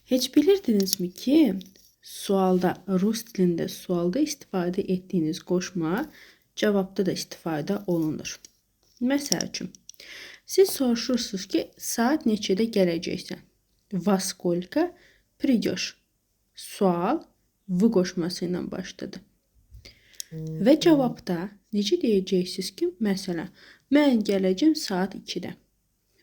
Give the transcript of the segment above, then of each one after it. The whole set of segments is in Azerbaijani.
Heç bilirdinizmi ki, rus dilində sualda istifadə etdiyiniz qoşma cavabda da istifadə olunur. Məsəl üçün, siz soruşursunuz ki, saat neçədə gələcəksən? Во сколько придешь? Sual v qoşması ilə başladı. Və cavabda necə deyəcəksiniz ki, məsələn, mən gələcəm saat 2-də.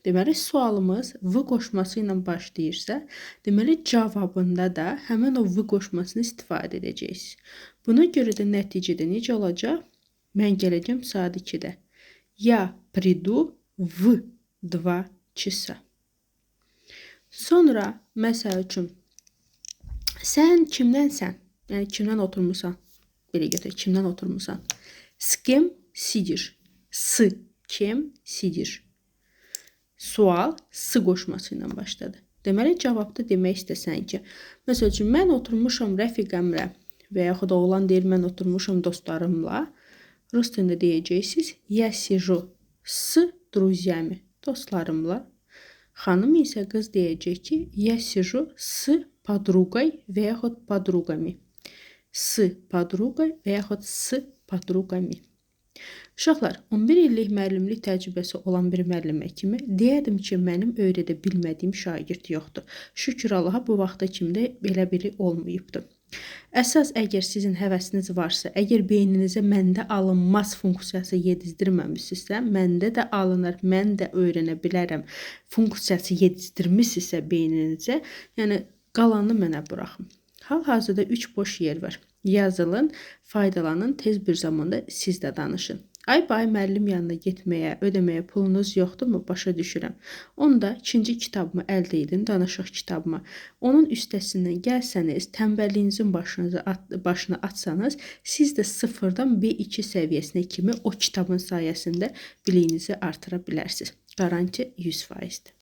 Deməli, sualımız v qoşması ilə başlayırsa, deməli, cavabında da həmin o v qoşmasını istifadə edəcəksiniz. Buna görə də nəticədə necə olacaq? Mən gələcəm saat 2-də. Я приду в 2 часа. Sonra, məsəl üçün, sən kimdənsən? Yəni, kimdən oturmuşsan? Belə götür, kimdən oturmuşsan? С кем сидишь? С кем сидишь? Sual s qoşması ilə başladı. Deməli, cavabda demək istəsən ki, məsəl üçün, mən oturmuşam rəfiqəmlə və yaxud da oğlan deyir, mən oturmuşam dostlarımla. Rus dilində deyəcəksiniz, я сижу с друзьями, dostlarımla. Xanım isə qız deyəcək ki, я сижу с подругой və yaxud подругами. S подругой və yaxud s подругами. Uşaqlar, 11 illik müəllimlik təcrübəsi olan bir müəllimə kimi deyədim ki, mənim öyrədə bilmədiyim şagird yoxdur. Şükür Allaha bu vaxta kimi də belə biri olmayıbdır. Əsas əgər sizin həvəsiniz varsa, əgər beyninizə məndə alınmaz funksiyası yedizdirməmisinizsə, məndə də alınır, mən də öyrənə bilərəm funksiyası yedizdirmisinizsə beyninizə, yəni qalanını mənə buraxın. Hal-hazırda 3 boş yer var. Yazılın, faydalanın, tez bir zamanda siz də danışın. Ay müəllim yanına getməyə, ödəməyə pulunuz yoxdurmu? Başa düşürəm. Onda ikinci kitabımı əldə edin, danışıq kitabımı. Onun üstəsindən gəlsəniz, tənbəlliyinizin başına atsanız, siz də sıfırdan B2 səviyyəsinə kimi o kitabın sayəsində biliyinizi artıra bilərsiniz. Garanti 100%-dir.